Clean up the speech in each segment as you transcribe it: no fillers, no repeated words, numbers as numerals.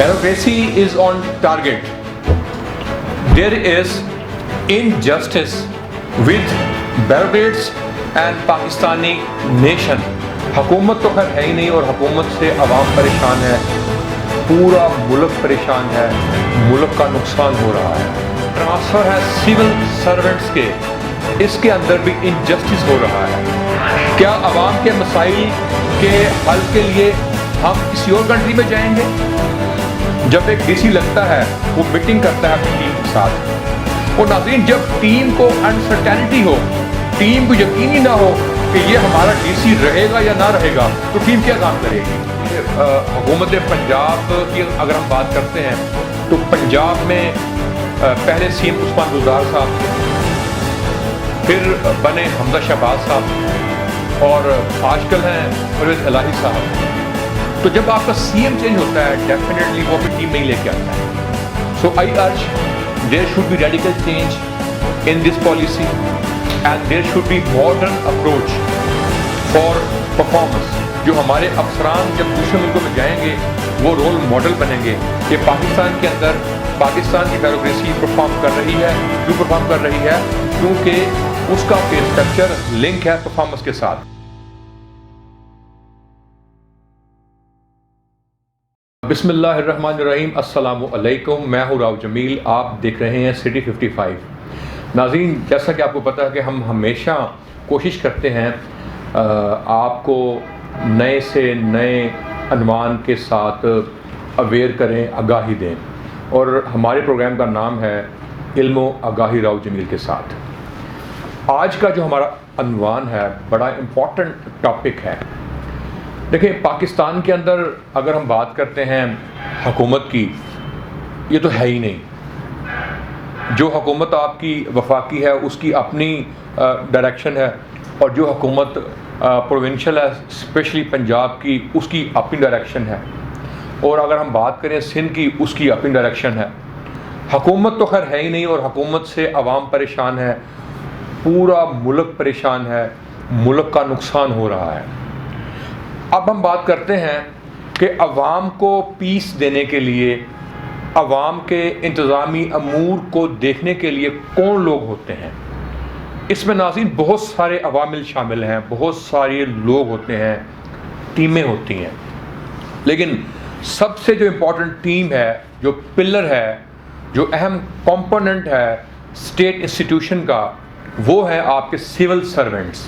Bureaucracy is on target. There is injustice with bureaucrats and Pakistani nation. حکومت تو خیر ہے ہی نہیں اور حکومت سے عوام پریشان ہے, پورا ملک پریشان ہے, ملک کا نقصان ہو رہا ہے. ٹرانسفر ہے سول سرونٹس کے, اس کے اندر بھی انجسٹس ہو رہا ہے. کیا عوام کے مسائل کے حل کے لیے ہم کسی اور کنٹری میں جائیں گے؟ جب ایک ڈی سی لگتا ہے وہ میٹنگ کرتا ہے اپنی ٹیم کے ساتھ, اور ناظرین جب ٹیم کو انسرٹینٹی ہو, ٹیم کو یقینی نہ ہو کہ یہ ہمارا ڈی سی رہے گا یا نہ رہے گا, تو ٹیم کیا کام کرے گی؟ حکومت پنجاب کی اگر ہم بات کرتے ہیں تو پنجاب میں پہلے سی ایم عثمان گلزار صاحب, پھر بنے حمزہ شہباز صاحب, اور آج کل ہیں پرویز الہی صاحب. تو جب آپ کا سی ایم چینج ہوتا ہے ڈیفینیٹلی وہ اپنی ٹیم نہیں لے کے آتا ہے. So I urge there should be radical change in this policy and there should be modern approach for performance. جو ہمارے افسران جب دوسرے ملکوں میں جائیں گے وہ رول ماڈل بنیں گے کہ پاکستان کے اندر پاکستان کی بیوروکریسی پرفارم کر رہی ہے. کیوں پرفارم کر رہی ہے؟ کیونکہ اس کا پے اسٹرکچر لنک ہے پرفارمنس کے ساتھ. بسم اللہ الرحمن الرحیم. السلام علیکم, میں ہوں راؤ جمیل, آپ دیکھ رہے ہیں سٹی 55. ناظرین جیسا کہ آپ کو پتہ ہے کہ ہم ہمیشہ کوشش کرتے ہیں آپ کو نئے سے نئے عنوان کے ساتھ اویئر کریں, آگاہی دیں, اور ہمارے پروگرام کا نام ہے علم و آگاہی راؤ جمیل کے ساتھ. آج کا جو ہمارا عنوان ہے بڑا امپورٹنٹ ٹاپک ہے. دیکھیں پاکستان کے اندر اگر ہم بات کرتے ہیں حکومت کی, یہ تو ہے ہی نہیں. جو حکومت آپ کی وفاقی ہے اس کی اپنی ڈائریکشن ہے, اور جو حکومت پروونشل ہے اسپیشلی پنجاب کی اس کی اپنی ڈائریکشن ہے, اور اگر ہم بات کریں سندھ کی اس کی اپنی ڈائریکشن ہے. حکومت تو خیر ہے ہی نہیں اور حکومت سے عوام پریشان ہے, پورا ملک پریشان ہے, ملک کا نقصان ہو رہا ہے. اب ہم بات کرتے ہیں کہ عوام کو پیس دینے کے لیے, عوام کے انتظامی امور کو دیکھنے کے لیے کون لوگ ہوتے ہیں. اس میں ناظرین بہت سارے عوامل شامل ہیں, بہت سارے لوگ ہوتے ہیں, ٹیمیں ہوتی ہیں, لیکن سب سے جو امپورٹنٹ ٹیم ہے, جو پلر ہے, جو اہم کمپوننٹ ہے اسٹیٹ انسٹیٹیوشن کا, وہ ہے آپ کے سول سرونٹس,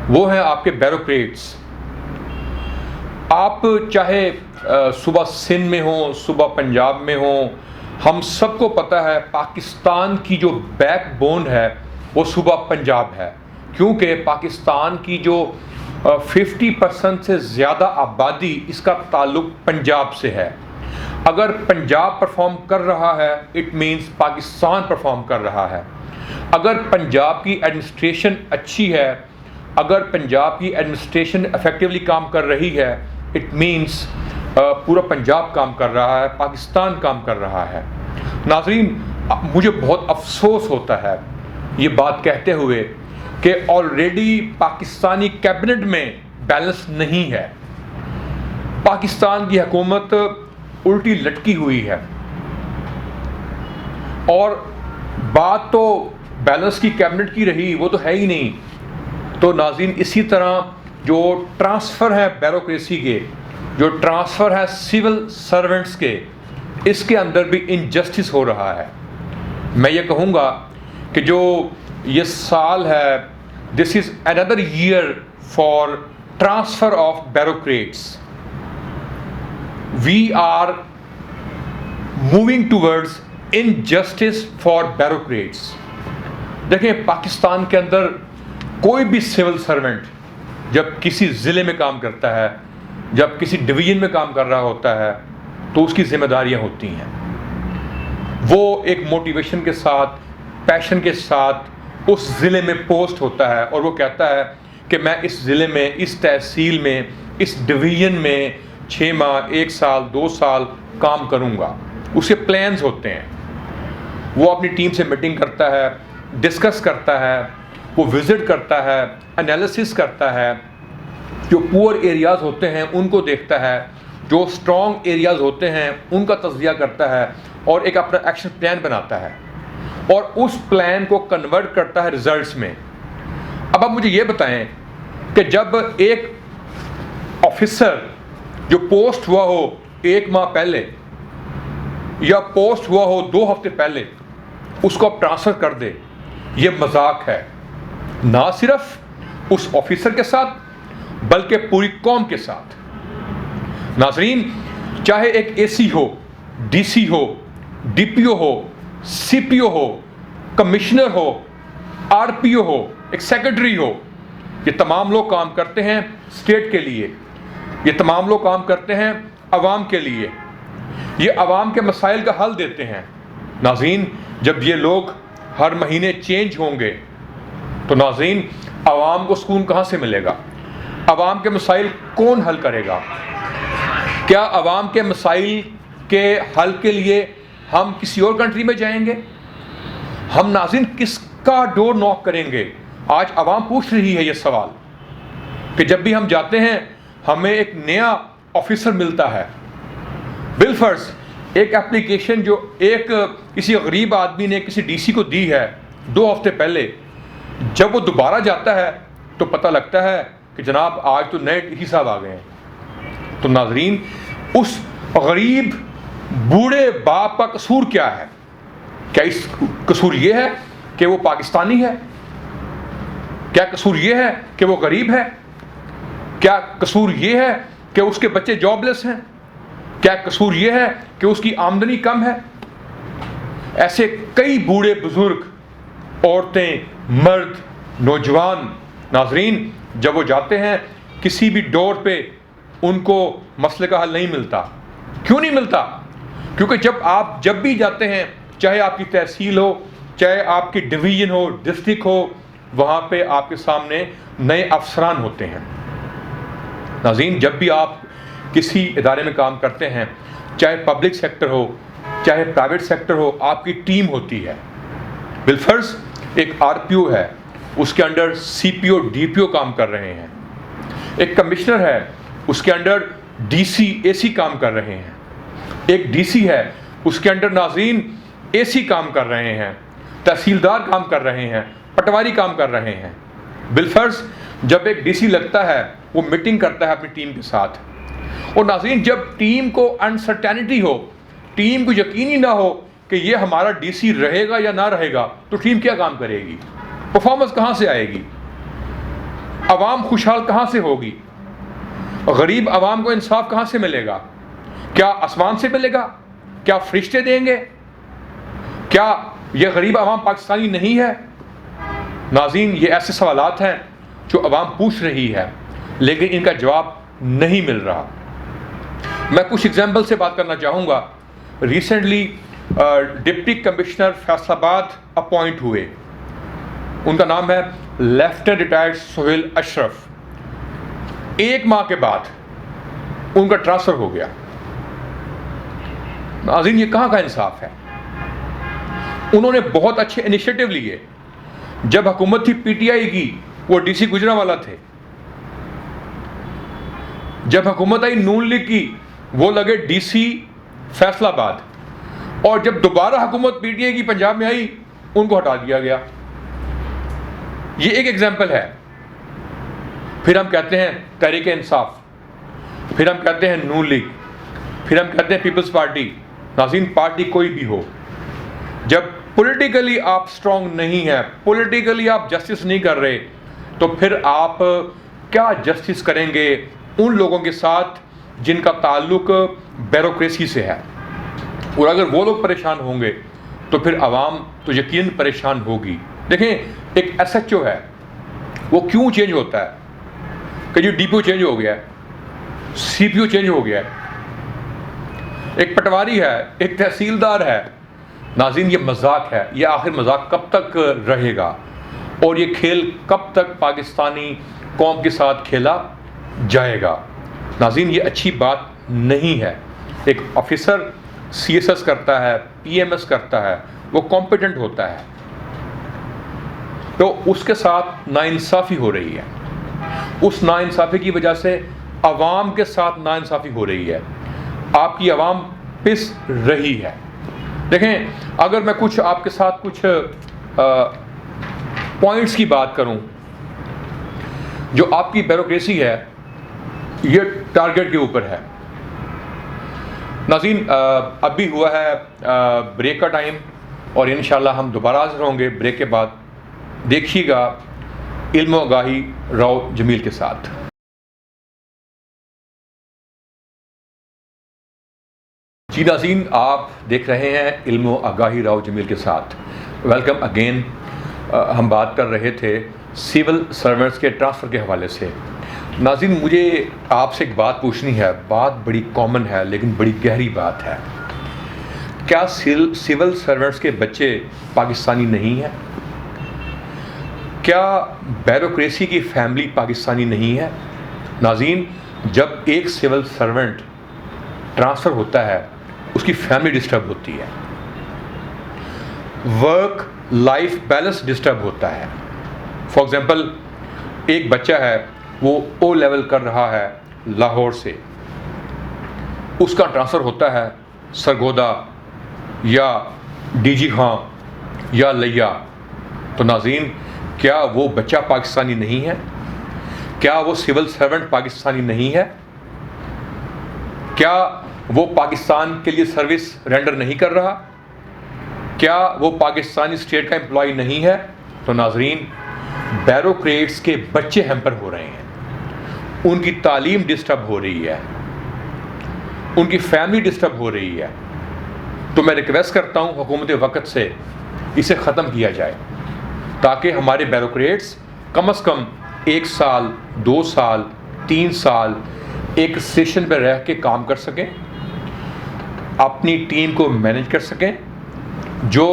وہ ہیں آپ کے بیوروکریٹس. آپ چاہے صبح سندھ میں ہوں, صبح پنجاب میں ہوں, ہم سب کو پتہ ہے پاکستان کی جو بیک بون ہے وہ صوبہ پنجاب ہے, کیونکہ پاکستان کی جو 50% سے زیادہ آبادی اس کا تعلق پنجاب سے ہے. اگر پنجاب پرفارم کر رہا ہے اٹ مینس پاکستان پرفارم کر رہا ہے. اگر پنجاب کی ایڈمنسٹریشن اچھی ہے, اگر پنجاب کی ایڈمنسٹریشن افیکٹولی کام کر رہی ہے, اٹ مینس پورا پنجاب کام کر رہا ہے, پاکستان کام کر رہا ہے. ناظرین مجھے بہت افسوس ہوتا ہے یہ بات کہتے ہوئے کہ آلریڈی پاکستانی کیبنٹ میں بیلنس نہیں ہے. پاکستان کی حکومت الٹی لٹکی ہوئی ہے, اور بات تو بیلنس کی کیبنٹ کی رہی, وہ تو ہے ہی نہیں. تو ناظرین اسی طرح جو ٹرانسفر ہے بیوروکریسی کے, جو ٹرانسفر ہے سول سرونٹس کے, اس کے اندر بھی انجسٹس ہو رہا ہے. میں یہ کہوں گا کہ جو یہ سال ہے, this is under year for transfer of bureaucrats. We are moving towards injustice for bureaucrats. دیکھیں پاکستان کے اندر کوئی بھی سول سرونٹ جب کسی ضلع میں کام کرتا ہے, جب کسی ڈویژن میں کام کر رہا ہوتا ہے, تو اس کی ذمہ داریاں ہوتی ہیں. وہ ایک موٹیویشن کے ساتھ, پیشن کے ساتھ اس ضلع میں پوسٹ ہوتا ہے, اور وہ کہتا ہے کہ میں اس ضلع میں, اس تحصیل میں, اس ڈویژن میں 6 ماہ, 1 سال, 2 سال کام کروں گا. اس کے پلانز ہوتے ہیں. وہ اپنی ٹیم سے میٹنگ کرتا ہے, ڈسکس کرتا ہے, وہ وزٹ کرتا ہے, انالیسس کرتا ہے, جو پور ایریاز ہوتے ہیں ان کو دیکھتا ہے, جو اسٹرانگ ایریاز ہوتے ہیں ان کا تجزیہ کرتا ہے اور ایک اپنا ایکشن پلان بناتا ہے اور اس پلان کو کنورٹ کرتا ہے ریزلٹس میں. اب آپ مجھے یہ بتائیں کہ جب ایک آفیسر جو پوسٹ ہوا ہو 1 ماہ پہلے یا پوسٹ ہوا ہو 2 ہفتے پہلے اس کو آپ ٹرانسفر کر دے, یہ مذاق ہے, نہ صرف اس آفیسر کے ساتھ بلکہ پوری قوم کے ساتھ. ناظرین, چاہے ایک اے سی ہو, ڈی سی ہو, ڈی پی او ہو, سی پی او ہو, کمشنر ہو, آر پی او ہو, ایک سیکرٹری ہو, یہ تمام لوگ کام کرتے ہیں اسٹیٹ کے لیے, یہ تمام لوگ کام کرتے ہیں عوام کے لیے, یہ عوام کے مسائل کا حل دیتے ہیں. ناظرین, جب یہ لوگ ہر مہینے چینج ہوں گے تو ناظرین عوام کو سکون کہاں سے ملے گا؟ عوام کے مسائل کون حل کرے گا؟ کیا عوام کے مسائل کے حل کے لیے ہم کسی اور کنٹری میں جائیں گے؟ ہم ناظرین کس کا ڈور ناک کریں گے؟ آج عوام پوچھ رہی ہے یہ سوال کہ جب بھی ہم جاتے ہیں ہمیں ایک نیا آفیسر ملتا ہے. بالفرض ایک اپلیکیشن جو ایک کسی غریب آدمی نے کسی ڈی سی کو دی ہے 2 ہفتے پہلے, جب وہ دوبارہ جاتا ہے تو پتہ لگتا ہے کہ جناب آج تو نئے ڈی سی صاحب آ گئے ہیں. تو ناظرین اس غریب بوڑھے باپ کا قصور کیا ہے؟ کیا اس قصور یہ ہے کہ وہ پاکستانی ہے؟ کیا قصور یہ ہے کہ وہ غریب ہے؟ کیا قصور یہ ہے کہ اس کے بچے جاب لیس ہیں؟ کیا قصور یہ ہے کہ اس کی آمدنی کم ہے؟ ایسے کئی بوڑھے بزرگ, عورتیں, مرد, نوجوان ناظرین جب وہ جاتے ہیں کسی بھی ڈور پہ ان کو مسئلے کا حل نہیں ملتا. کیوں نہیں ملتا؟ کیونکہ جب بھی جاتے ہیں, چاہے آپ کی تحصیل ہو, چاہے آپ کی ڈویژن ہو, ڈسٹرکٹ ہو, وہاں پہ آپ کے سامنے نئے افسران ہوتے ہیں. ناظرین جب بھی آپ کسی ادارے میں کام کرتے ہیں, چاہے پبلک سیکٹر ہو چاہے پرائیویٹ سیکٹر ہو, آپ کی ٹیم ہوتی ہے. بالفرض ایک آر پی او ہے, اس کے انڈر سی پی او ڈی پی او کام کر رہے ہیں. ایک کمشنر ہے, اس کے انڈر ڈی سی اے سی کام کر رہے ہیں. ایک ڈی سی ہے, اس کے انڈر ناظرین اے سی کام کر رہے ہیں, تحصیلدار کام کر رہے ہیں, پٹواری کام کر رہے ہیں. بالفرض جب ایک ڈی سی لگتا ہے وہ میٹنگ کرتا ہے اپنی ٹیم کے ساتھ, اور ناظرین جب ٹیم کو انسرٹینٹی ہو, ٹیم کو یقینی نہ ہو کہ یہ ہمارا ڈی سی رہے گا یا نہ رہے گا, تو ٹیم کیا کام کرے گی؟ پرفارمنس کہاں سے آئے گی؟ عوام خوشحال کہاں سے ہوگی؟ غریب عوام کو انصاف کہاں سے ملے گا؟ کیا آسمان سے ملے گا؟ کیا فرشتے دیں گے؟ کیا یہ غریب عوام پاکستانی نہیں ہے؟ ناظرین یہ ایسے سوالات ہیں جو عوام پوچھ رہی ہے لیکن ان کا جواب نہیں مل رہا. میں کچھ ایگزامپل سے بات کرنا چاہوں گا. ریسنٹلی ڈپٹی کمشنر فیصل آباد اپوائنٹ ہوئے, ان کا نام ہے لیفٹیننٹ ریٹائرڈ سہیل اشرف. 1 ماہ کے بعد ان کا ٹرانسفر ہو گیا. ناظرین یہ کہاں کا انصاف ہے؟ انہوں نے بہت اچھے انیشیٹو لیے. جب حکومت تھی پی ٹی آئی کی, وہ ڈی سی گجرانوالہ تھے. جب حکومت آئی نون لیگ کی, وہ لگے ڈی سی فیصل آباد. اور جب دوبارہ حکومت پی ٹی آئی کی پنجاب میں آئی, ان کو ہٹا دیا گیا. یہ ایک ایگزامپل ہے. پھر ہم کہتے ہیں تحریک انصاف, پھر ہم کہتے ہیں نون لیگ, پھر ہم کہتے ہیں پیپلز پارٹی. ناظرین پارٹی کوئی بھی ہو, جب پولیٹیکلی آپ سٹرونگ نہیں ہیں, پولیٹیکلی آپ جسٹس نہیں کر رہے, تو پھر آپ کیا جسٹس کریں گے ان لوگوں کے ساتھ جن کا تعلق بیوروکریسی سے ہے؟ اور اگر وہ لوگ پریشان ہوں گے تو پھر عوام تو یقیناً پریشان ہوگی. دیکھیں ایک ایس ایچ او ہے, وہ کیوں چینج ہوتا ہے کہ جو ڈی پی او چینج ہو گیا ہے, سی پی او چینج ہو گیا ہے, ایک پٹواری ہے, ایک تحصیلدار ہے. ناظرین یہ مذاق ہے. یہ آخر مذاق کب تک رہے گا اور یہ کھیل کب تک پاکستانی قوم کے ساتھ کھیلا جائے گا؟ ناظرین یہ اچھی بات نہیں ہے. ایک آفیسر سی ایس ایس کرتا ہے, پی ایم ایس کرتا ہے, وہ کمپیٹنٹ ہوتا ہے, تو اس کے ساتھ ناانصافی ہو رہی ہے. اس ناانصافی کی وجہ سے عوام کے ساتھ ناانصافی ہو رہی ہے. آپ کی عوام پس رہی ہے. دیکھیں اگر میں کچھ آپ کے ساتھ کچھ پوائنٹس کی بات کروں، جو آپ کی بیوروکریسی ہے یہ ٹارگٹ کے اوپر ہے. ناظرین اب بھی ہوا ہے بریک کا ٹائم، اور انشاءاللہ ہم دوبارہ حاضر ہوں گے بریک کے بعد. دیکھیے گا علم و آگاہی راؤ جمیل کے ساتھ. جی ناظرین، آپ دیکھ رہے ہیں علم و آگاہی راؤ جمیل کے ساتھ. Welcome again. ہم بات کر رہے تھے سول سرونٹس کے ٹرانسفر کے حوالے سے. ناظرین مجھے آپ سے ایک بات پوچھنی ہے، بات بڑی کامن ہے لیکن بڑی گہری بات ہے. کیا سول سرونٹس کے بچے پاکستانی نہیں ہیں؟ کیا بیوروکریسی کی فیملی پاکستانی نہیں ہے؟ ناظرین جب ایک سول سرونٹ ٹرانسفر ہوتا ہے اس کی فیملی ڈسٹرب ہوتی ہے، ورک لائف بیلنس ڈسٹرب ہوتا ہے. فار ایگزامپل ایک بچہ ہے وہ او لیول کر رہا ہے لاہور سے، اس کا ٹرانسفر ہوتا ہے سرگودا یا ڈی جی خاں یا لیا. تو ناظرین کیا وہ بچہ پاکستانی نہیں ہے؟ کیا وہ سول سرونٹ پاکستانی نہیں ہے؟ کیا وہ پاکستان کے لیے سروس رینڈر نہیں کر رہا؟ کیا وہ پاکستانی اسٹیٹ کا امپلائی نہیں ہے؟ تو ناظرین بیوروکریٹس کے بچے ہیمپر ہو رہے ہیں، ان کی تعلیم ڈسٹرب ہو رہی ہے، ان کی فیملی ڈسٹرب ہو رہی ہے. تو میں ریکویسٹ کرتا ہوں حکومت وقت سے اسے ختم کیا جائے تاکہ ہمارے بیوروکریٹس کم از کم 1 سال 2 سال 3 سال ایک اسٹیشن پہ رہ کے کام کر سکیں، اپنی ٹیم کو مینیج کر سکیں، جو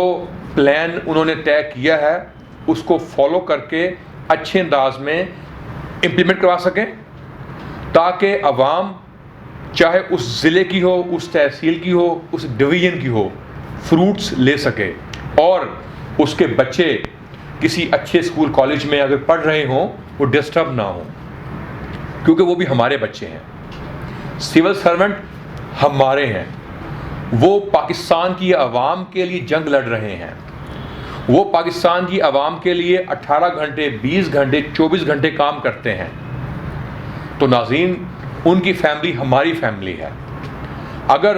پلان انہوں نے طے کیا ہے اس کو فالو کر کے اچھے انداز میں امپلیمنٹ کروا سکیں، تاکہ عوام چاہے اس ضلع کی ہو، اس تحصیل کی ہو، اس ڈویژن کی ہو، فروٹس لے سکے، اور اس کے بچے کسی اچھے اسکول کالج میں اگر پڑھ رہے ہوں وہ ڈسٹرب نہ ہوں، کیونکہ وہ بھی ہمارے بچے ہیں. سول سرونٹ ہمارے ہیں، وہ پاکستان کی عوام کے لیے جنگ لڑ رہے ہیں، وہ پاکستان کی عوام کے لیے 18 گھنٹے 20 گھنٹے 24 گھنٹے کام کرتے ہیں. تو ناظرین ان کی فیملی ہماری فیملی ہے. اگر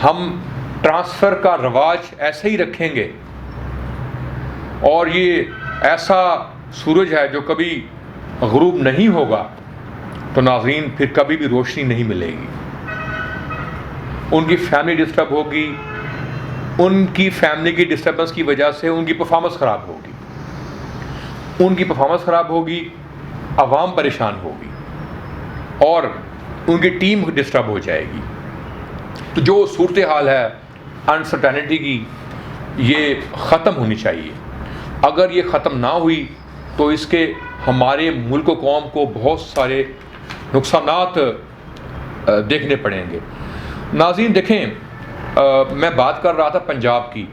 ہم ٹرانسفر کا رواج ایسے ہی رکھیں گے اور یہ ایسا سورج ہے جو کبھی غروب نہیں ہوگا، تو ناظرین پھر کبھی بھی روشنی نہیں ملے گی. ان کی فیملی ڈسٹرب ہوگی، ان کی فیملی کی ڈسٹربنس کی وجہ سے ان کی پرفارمنس خراب ہوگی، ان کی پرفارمنس خراب ہوگی، عوام پریشان ہوگی، اور ان کی ٹیم ڈسٹرب ہو جائے گی. تو جو صورتحال ہے انسرٹینٹی کی، یہ ختم ہونی چاہیے. اگر یہ ختم نہ ہوئی تو اس کے ہمارے ملک و قوم کو بہت سارے نقصانات دیکھنے پڑیں گے. ناظرین دیکھیں میں بات کر رہا تھا پنجاب کی،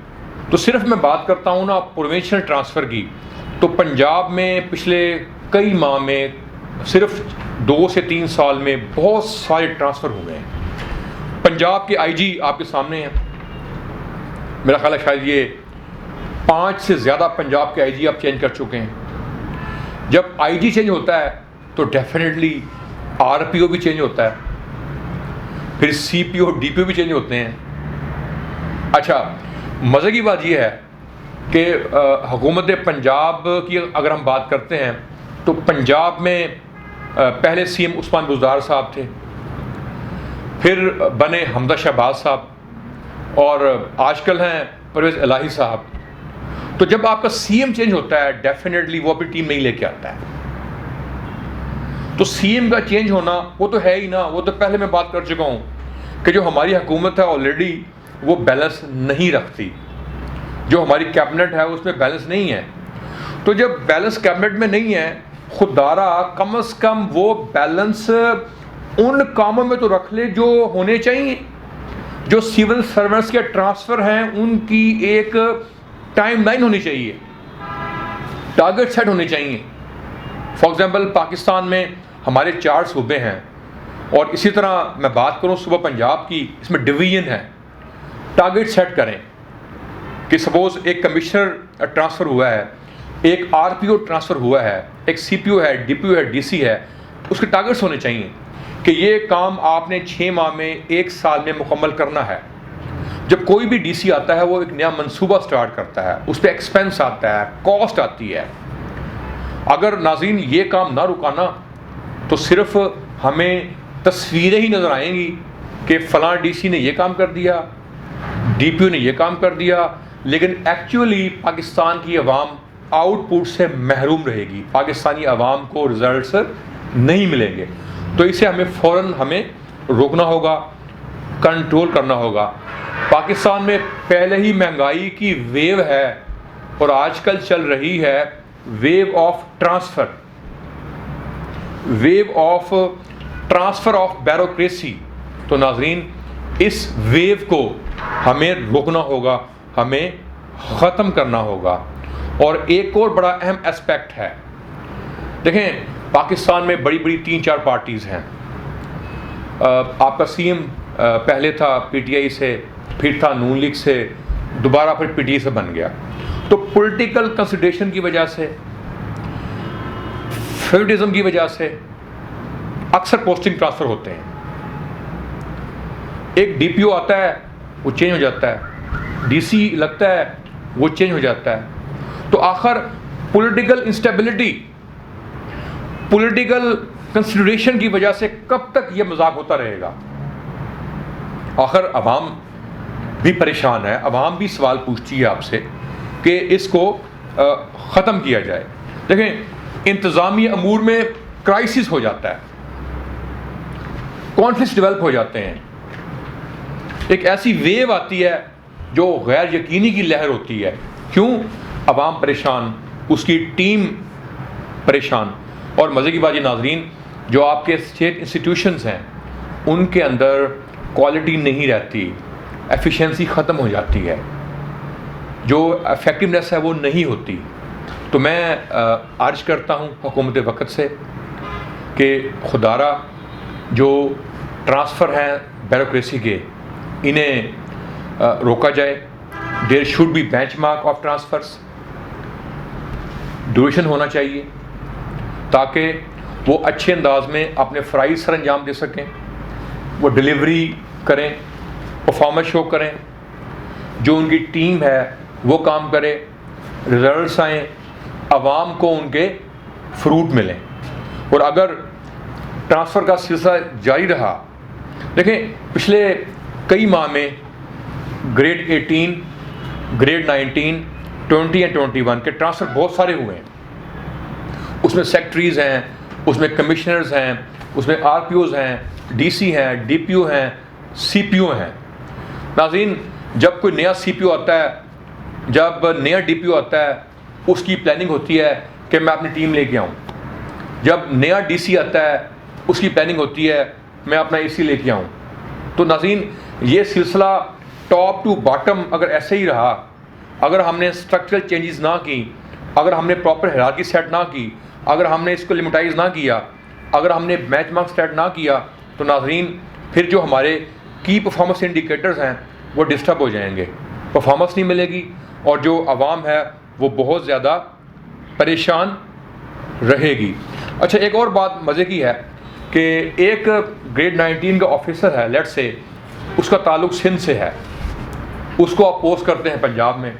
تو صرف میں بات کرتا ہوں نا پروونشل ٹرانسفر کی، تو پنجاب میں پچھلے کئی ماہ میں صرف 2 سے 3 سال میں بہت سارے ٹرانسفر ہوئے ہیں. پنجاب کے آئی جی آپ کے سامنے ہیں، میرا خیال ہے شاید یہ 5 سے زیادہ پنجاب کے آئی جی آپ چینج کر چکے ہیں. جب آئی جی چینج ہوتا ہے تو ڈیفینیٹلی آر پی او بھی چینج ہوتا ہے، پھر سی پی او ڈی پی او بھی چینج ہوتے ہیں. اچھا مزے کی بات یہ ہے کہ حکومت پنجاب کی اگر ہم بات کرتے ہیں تو پنجاب میں پہلے سی ایم عثمان بزدار صاحب تھے، پھر بنے حمزہ شہباز صاحب، اور آج کل ہیں پرویز الہی صاحب. تو جب آپ کا سی ایم چینج ہوتا ہے ڈیفینیٹلی وہ اپنی ٹیم نہیں لے کے آتا ہے. تو سی ایم کا چینج ہونا وہ تو ہے ہی نا، وہ تو پہلے میں بات کر چکا ہوں کہ جو ہماری حکومت ہے آلریڈی وہ بیلنس نہیں رکھتی، جو ہماری کیبنٹ ہے اس میں بیلنس نہیں ہے. تو جب بیلنس کیبنٹ میں نہیں ہے، خوددارا کم از کم وہ بیلنس ان کاموں میں تو رکھ لے جو ہونے چاہیے. جو سول سرونٹس کے ٹرانسفر ہیں ان کی ایک ٹائم لائن ہونی چاہیے، ٹارگٹ سیٹ ہونے چاہیے. فار ایگزامپل پاکستان میں ہمارے 4 صوبے ہیں، اور اسی طرح میں بات کروں صوبہ پنجاب کی، اس میں ڈویژن ہے، ٹارگٹ سیٹ کریں کہ سپوز ایک کمشنر ٹرانسفر ہوا ہے، ایک آر پی او ٹرانسفر ہوا ہے، ایک سی پی او ہے، ڈی پی او ہے، ڈی سی ہے، اس کے ٹارگٹس ہونے چاہیے کہ یہ کام آپ نے 6 ماہ میں 1 سال میں مکمل کرنا ہے۔ جب کوئی بھی ڈی سی آتا ہے وہ ایک نیا منصوبہ سٹارٹ کرتا ہے، اس پہ ایکسپینس آتا ہے، کاسٹ آتی ہے۔ اگر ناظرین یہ کام نہ رکانا تو صرف ہمیں تصویریں ہی نظر آئیں گی کہ فلاں ڈی سی نے یہ کام کر دیا، ڈی پی او نے یہ کام کر دیا، لیکن ایکچولی پاکستان کی عوام آؤٹ پٹ سے محروم رہے گی، پاکستانی عوام کو ریزلٹس نہیں ملیں گے۔ تو اسے ہمیں روکنا ہوگا، کنٹرول کرنا ہوگا۔ پاکستان میں پہلے ہی مہنگائی کی ویو ہے اور آج کل چل رہی ہے view of transfer of bureaucracy. تو ناظرین اس ویو کو ہمیں روکنا ہوگا، ہمیں ختم کرنا ہوگا۔ اور ایک اور بڑا اہم اسپیکٹ ہے، دیکھیں پاکستان میں بڑی بڑی 3-4 پارٹیز ہیں۔ آپ کا سی ایم پہلے تھا پی ٹی آئی سے، پھر تھا نون لیگ سے، دوبارہ پھر پی ٹی آئی سے بن گیا۔ تو پولیٹیکل کنسیڈریشن کی وجہ سے، فیوڈزم کی وجہ سے اکثر پوسٹنگ ٹرانسفر ہوتے ہیں۔ ایک ڈی پی او آتا ہے وہ چینج ہو جاتا ہے، ڈی سی لگتا ہے وہ چینج ہو جاتا ہے۔ تو آخر پولیٹیکل انسٹیبلٹی، پولیٹیکل کنسیڈریشن کی وجہ سے کب تک یہ مذاق ہوتا رہے گا؟ آخر عوام بھی پریشان ہے، عوام بھی سوال پوچھتی ہے آپ سے کہ اس کو ختم کیا جائے۔ دیکھیں انتظامی امور میں کرائسس ہو جاتا ہے، کانفلکٹس ڈیولپ ہو جاتے ہیں، ایک ایسی ویو آتی ہے جو غیر یقینی کی لہر ہوتی ہے۔ کیوں؟ عوام پریشان، اس کی ٹیم پریشان۔ اور مزے کی بات یہ ناظرین، جو آپ کے اسٹیٹ انسٹیٹیوشنز ہیں ان کے اندر کوالٹی نہیں رہتی، ایفیشنسی ختم ہو جاتی ہے، جو افیکٹونیس ہے وہ نہیں ہوتی۔ تو میں عرض کرتا ہوں حکومت وقت سے کہ خدارہ جو ٹرانسفر ہیں بیوروکریسی کے، انہیں روکا جائے۔ There should be benchmark of transfers, duration ہونا چاہیے تاکہ وہ اچھے انداز میں اپنے فرائض سر انجام دے سکیں، وہ ڈلیوری کریں، پرفارمنس شو کریں، جو ان کی ٹیم ہے وہ کام کرے، ریزلٹس آئیں، عوام کو ان کے فروٹ ملیں۔ اور اگر ٹرانسفر کا سلسلہ جاری رہا، دیکھیں پچھلے کئی ماہ میں گریڈ 18، گریڈ 19، 20 اور 21 کے ٹرانسفر بہت سارے ہوئے ہیں۔ اس میں سیکٹریز ہیں، اس میں کمشنرز ہیں، اس میں آر پی اوز ہیں، ڈی سی ہیں، ڈی پی او ہیں، سی پی او ہیں۔ ناظرین جب کوئی نیا سی پی او آتا ہے، جب نیا ڈی پی او آتا ہے، اس کی پلاننگ ہوتی ہے کہ میں اپنی ٹیم لے کے آؤں۔ جب نیا ڈی سی آتا ہے اس کی پلاننگ ہوتی ہے میں اپنا اے سی لے کے آؤں۔ تو ناظرین یہ سلسلہ ٹاپ ٹو باٹم اگر ایسے ہی رہا، اگر ہم نے اسٹرکچرل چینجز نہ کی، اگر ہم نے پراپر ہیرارکی سیٹ نہ کی، اگر ہم نے اس کو لمیٹائز نہ کیا، اگر ہم نے بینچ مارک سیٹ نہ کیا، تو ناظرین پھر جو ہمارے کی پرفارمنس انڈیکیٹرز ہیں وہ ڈسٹرب ہو جائیں گے، پرفارمنس نہیں ملے گی، اور جو عوام ہے وہ بہت زیادہ پریشان رہے گی۔ اچھا ایک اور بات مزے کی ہے کہ ایک گریڈ 19 کا آفیسر ہے، لیٹ سے اس کا تعلق سندھ سے ہے، اس کو آپ پوسٹ کرتے ہیں پنجاب میں۔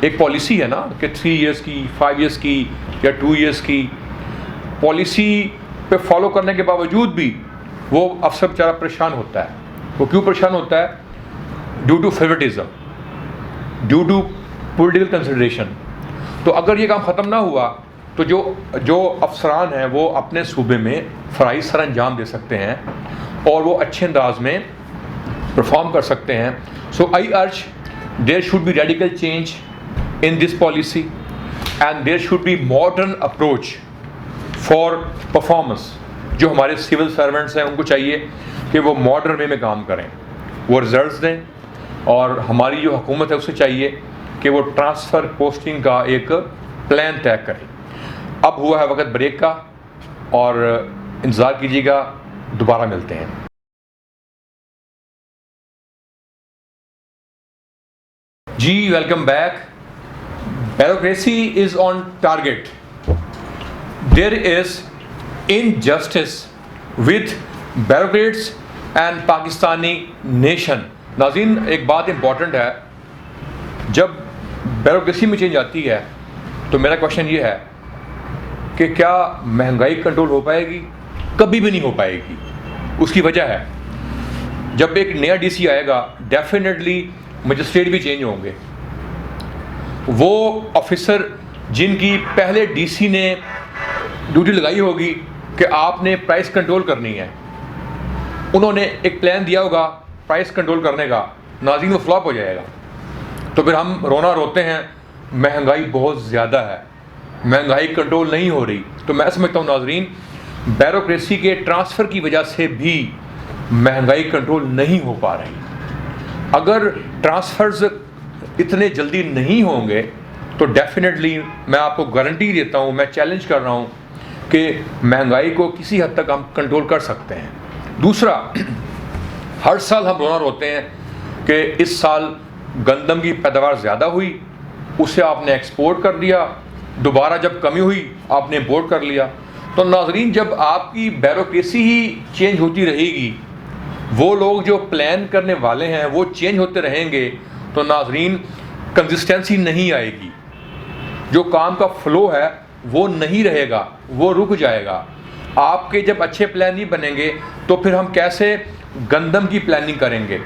ایک پالیسی ہے نا کہ 3 ایئرس کی، 5 ایئرس کی یا 2 ایئرس کی پالیسی پہ فالو کرنے کے باوجود بھی وہ افسر بیچارہ پریشان ہوتا ہے۔ وہ کیوں پریشان ہوتا ہے؟ Due to favouritism, due to political consideration. تو اگر یہ کام ختم نہ ہوا تو جو افسران ہیں وہ اپنے صوبے میں فرائض سر انجام دے سکتے ہیں اور وہ اچھے انداز میں پرفارم کر سکتے ہیں۔ So I urge there should be radical change in this policy and there should be modern approach for performance۔ جو ہمارے سول سرونٹس ہیں ان کو چاہیے کہ وہ ماڈرن وے میں کام کریں، وہ ریزلٹس دیں، اور ہماری جو حکومت ہے اسے چاہیے کہ وہ ٹرانسفر پوسٹنگ کا ایک پلان طے کرے۔ اب ہوا ہے وقت بریک کا، اور انتظار کیجیے گا، دوبارہ ملتے ہیں. جی welcome back. Bureaucracy is on target. There is injustice with bureaucrats and Pakistani nation. ناظرین ایک بات امپورٹنٹ ہے، جب بیوروکریسی میں چینج آتی ہے تو میرا کوشچن یہ ہے کہ کیا مہنگائی کنٹرول ہو پائے گی؟ کبھی بھی نہیں ہو پائے گی. اس کی وجہ ہے جب ایک نیا ڈی سی آئے گا ڈیفینیٹلی مجسٹریٹ بھی چینج ہوں گے. وہ آفیسر جن کی پہلے ڈی سی نے ڈیوٹی لگائی ہوگی کہ آپ نے پرائس کنٹرول کرنی ہے، انہوں نے ایک پلان دیا ہوگا پرائس کنٹرول کرنے کا، ناظرین وہ فلاپ ہو جائے گا. تو پھر ہم رونا روتے ہیں مہنگائی بہت زیادہ ہے، مہنگائی کنٹرول نہیں ہو رہی. تو میں سمجھتا ہوں ناظرین بیوروکریسی کے ٹرانسفر کی وجہ سے بھی مہنگائی کنٹرول نہیں ہو پا رہی. اگر ٹرانسفرز اتنے جلدی نہیں ہوں گے تو ڈیفینیٹلی میں آپ کو گارنٹی دیتا ہوں، میں چیلنج کر رہا ہوں کہ مہنگائی کو کسی حد تک ہم کنٹرول کر سکتے ہیں. دوسرا، ہر سال ہم رونا روتے ہیں کہ اس سال گندم کی پیداوار زیادہ ہوئی، اسے آپ نے ایکسپورٹ کر دیا، دوبارہ جب کمی ہوئی آپ نے امپورٹ کر لیا. تو ناظرین جب آپ کی بیوروکریسی ہی چینج ہوتی رہے گی، وہ لوگ جو پلان کرنے والے ہیں وہ چینج ہوتے رہیں گے، تو ناظرین کنسسٹنسی نہیں آئے گی. جو کام کا فلو ہے وہ نہیں رہے گا، وہ رک جائے گا. آپ کے جب اچھے پلان نہیں بنیں گے تو پھر ہم کیسے گندم کی پلاننگ کریں گے،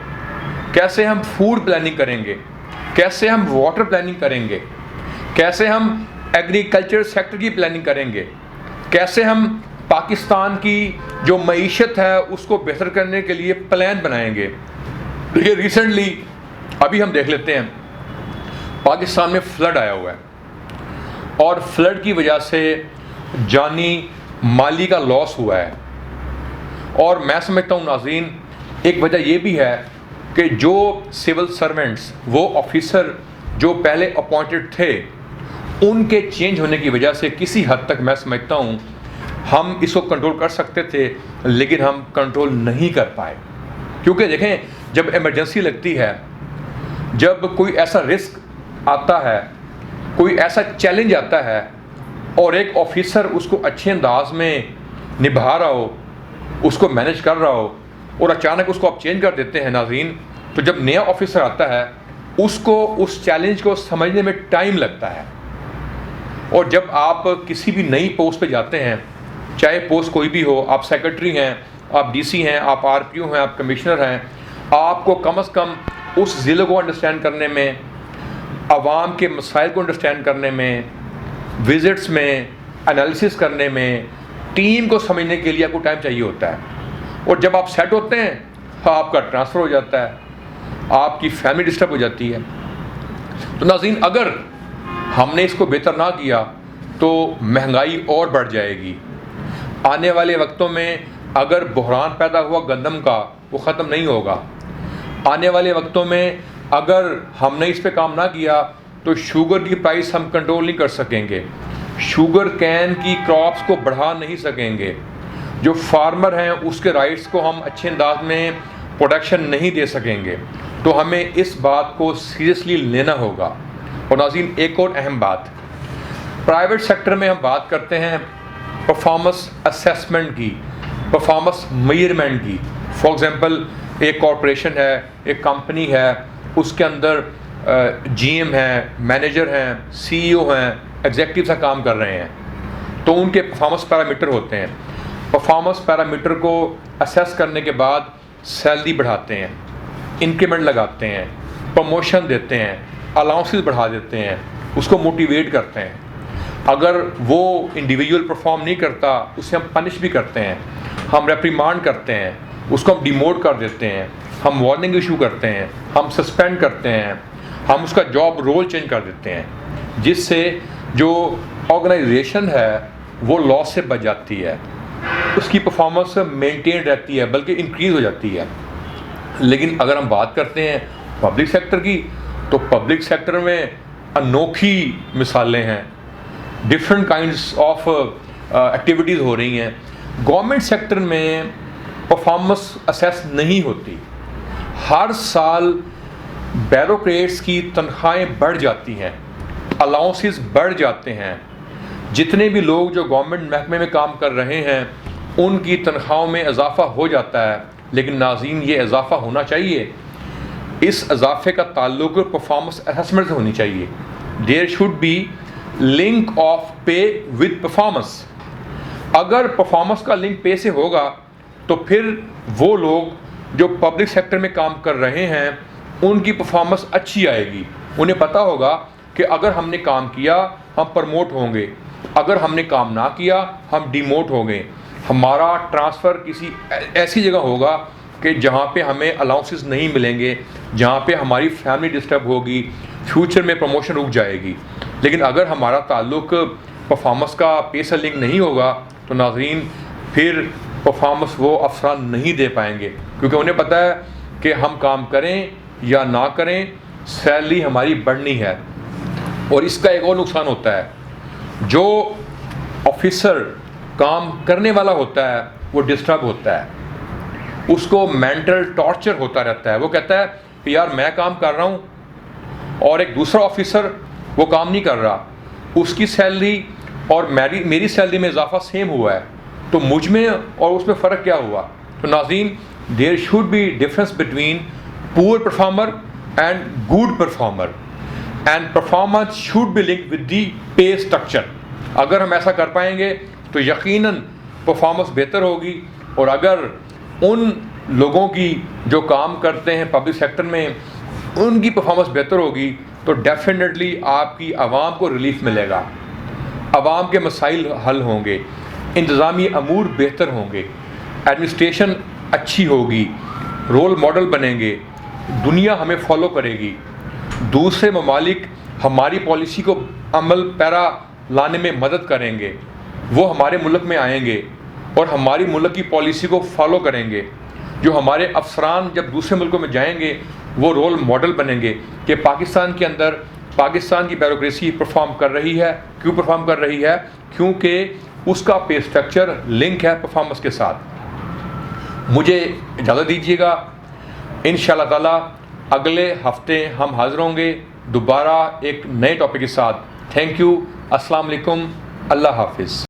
کیسے ہم فوڈ پلاننگ کریں گے، کیسے ہم واٹر پلاننگ کریں گے، کیسے ہم ایگریکلچر سیکٹر کی پلاننگ کریں گے، کیسے ہم پاکستان کی جو معیشت ہے اس کو بہتر کرنے کے لیے پلان بنائیں گے. یہ ریسنٹلی ابھی ہم دیکھ لیتے ہیں پاکستان میں فلڈ آیا ہوا ہے اور فلڈ کی وجہ سے جانی مالی کا لاس ہوا ہے. اور میں سمجھتا ہوں ناظرین ایک وجہ یہ بھی ہے کہ جو سول سرونٹس، وہ آفیسر جو پہلے اپوائنٹڈ تھے، ان کے چینج ہونے کی وجہ سے کسی حد تک میں سمجھتا ہوں ہم اس کو کنٹرول کر سکتے تھے، لیکن ہم کنٹرول نہیں کر پائے. کیونکہ دیکھیں جب ایمرجنسی لگتی ہے، جب کوئی ایسا رسک آتا ہے، کوئی ایسا چیلنج آتا ہے اور ایک آفیسر اس کو اچھے انداز میں نبھا رہا ہو، اس کو مینیج کر رہا ہو، اور اچانک اس کو آپ چینج کر دیتے ہیں ناظرین، تو جب نیا آفیسر آتا ہے اس کو اس چیلنج کو سمجھنے میں ٹائم لگتا ہے. اور جب آپ کسی بھی نئی پوسٹ پہ جاتے ہیں، چاہے پوسٹ کوئی بھی ہو، آپ سیکرٹری ہیں، آپ ڈی سی ہیں، آپ آر پی او ہیں، آپ کمشنر ہیں، آپ کو کم از کم اس ضلع کو انڈرسٹینڈ کرنے میں، عوام کے مسائل کو انڈرسٹینڈ کرنے میں، وزٹس میں، انالیسس کرنے میں، ٹیم کو سمجھنے کے لیے آپ کو ٹائم چاہیے ہوتا ہے. اور جب آپ سیٹ ہوتے ہیں آپ کا ٹرانسفر ہو جاتا ہے، آپ کی فیملی ڈسٹرب ہو جاتی ہے. تو ناظرین اگر ہم نے اس کو بہتر نہ کیا تو مہنگائی اور بڑھ جائے گی. آنے والے وقتوں میں اگر بحران پیدا ہوا گندم کا، وہ ختم نہیں ہوگا. آنے والے وقتوں میں اگر ہم نے اس پہ کام نہ کیا تو شوگر کی پرائس ہم کنٹرول نہیں کر سکیں گے، شوگر کین کی کراپس کو بڑھا نہیں سکیں گے، جو فارمر ہیں اس کے رائٹس کو ہم اچھے انداز میں پروڈکشن نہیں دے سکیں گے. تو ہمیں اس بات کو سیریسلی لینا ہوگا. اور ناظرین ایک اور اہم بات، پرائیویٹ سیکٹر میں ہم بات کرتے ہیں پرفارمنس اسیسمنٹ کی، پرفارمنس میئرمنٹ کی. فار ایگزامپل ایک کارپوریشن ہے، ایک کمپنی ہے، اس کے اندر جی ایم ہیں، مینیجر ہیں، سی ای او ہیں، ایگزیکٹو سے کام کر رہے ہیں، تو ان کے پرفارمنس پیرامیٹر ہوتے ہیں. پرفارمنس پیرامیٹر کو اسیس کرنے کے بعد سیلری بڑھاتے ہیں، انکریمنٹ لگاتے ہیں، پروموشن دیتے ہیں، الاؤنسز بڑھا دیتے ہیں، اس کو موٹیویٹ کرتے ہیں. اگر وہ انڈیویجول پرفارم نہیں کرتا اسے ہم پنش بھی کرتے ہیں، ہم ریپریمانڈ کرتے ہیں، اس کو ہم ڈیموٹ کر دیتے ہیں، ہم وارننگ ایشو کرتے ہیں، ہم سسپینڈ کرتے ہیں، ہم اس کا جاب رول چینج کر دیتے ہیں، جس سے جو آرگنائزیشن ہے وہ لاس سے بچ جاتی ہے، اس کی پرفارمنس مینٹین رہتی ہے بلکہ انکریز ہو جاتی ہے. لیکن اگر ہم بات کرتے ہیں پبلک سیکٹر کی تو پبلک سیکٹر میں انوکھی مثالیں ہیں، ڈفرینٹ کائنڈس آف ایکٹیویٹیز ہو رہی ہیں. گورنمنٹ سیکٹر میں پرفارمنس اسیس نہیں ہوتی. ہر سال بیوروکریٹس کی تنخواہیں بڑھ جاتی ہیں, الاؤنسز بڑھ جاتے ہیں. جتنے بھی لوگ جو گورنمنٹ محکمے میں کام کر رہے ہیں ان کی تنخواہوں میں اضافہ ہو جاتا ہے, لیکن ناظرین یہ اضافہ ہونا چاہیے. اس اضافے کا تعلق پرفارمنس اسسمنٹ سے ہونی چاہیے. There should be link of pay with performance. اگر پرفارمنس کا لنک پے سے ہوگا تو پھر وہ لوگ جو پبلک سیکٹر میں کام کر رہے ہیں ان کی پرفارمنس اچھی آئے گی. انہیں پتہ ہوگا کہ اگر ہم نے کام کیا ہم پروموٹ ہوں گے, اگر ہم نے کام نہ کیا ہم ڈیموٹ ہوں گے. ہمارا ٹرانسفر کسی ایسی جگہ ہوگا کہ جہاں پہ ہمیں الاؤنسز نہیں ملیں گے, جہاں پہ ہماری فیملی ڈسٹرب ہوگی, فیوچر میں پروموشن رک جائے گی. لیکن اگر ہمارا تعلق پرفارمنس کا پے سے لنک نہیں ہوگا تو ناظرین پھر پرفارمنس وہ افسران نہیں دے پائیں گے, کیونکہ انہیں پتہ ہے کہ ہم کام کریں یا نہ کریں سیلری ہماری بڑھنی ہے. اور اس کا ایک اور نقصان ہوتا ہے, جو آفیسر کام کرنے والا ہوتا ہے وہ ڈسٹرب ہوتا ہے, اس کو مینٹل ٹارچر ہوتا رہتا ہے. وہ کہتا ہے کہ یار میں کام کر رہا ہوں اور ایک دوسرا آفیسر وہ کام نہیں کر رہا, اس کی سیلری اور میری سیلری میں اضافہ سیم ہوا ہے, تو مجھ میں اور اس میں فرق کیا ہوا. تو ناظرین there should be difference between poor performer and good performer, and performance should be link with the pay structure. اگر ہم ایسا کر پائیں گے تو یقیناً پرفارمنس بہتر ہوگی. اور اگر ان لوگوں کی جو کام کرتے ہیں پبلک سیکٹر میں ان کی پرفارمنس بہتر ہوگی تو ڈیفینیٹلی آپ کی عوام کو ریلیف ملے گا, عوام کے مسائل حل ہوں گے, انتظامی امور بہتر ہوں گے, ایڈمنسٹریشن اچھی ہوگی, رول ماڈل بنیں گے, دنیا ہمیں فالو کرے گی, دوسرے ممالک ہماری پالیسی کو عمل پیرا لانے میں مدد کریں گے, وہ ہمارے ملک میں آئیں گے اور ہماری ملک کی پالیسی کو فالو کریں گے. جو ہمارے افسران جب دوسرے ملکوں میں جائیں گے وہ رول ماڈل بنیں گے کہ پاکستان کے اندر پاکستان کی بیوروکریسی پرفارم کر رہی ہے. کیوں پرفارم کر رہی ہے؟ کیونکہ اس کا پے اسٹرکچر لنک ہے پرفارمنس کے ساتھ. مجھے اجازت دیجیے گا, انشاءاللہ تعالی اگلے ہفتے ہم حاضر ہوں گے دوبارہ ایک نئے ٹاپک کے ساتھ. تھینک یو, السلام علیکم, اللہ حافظ.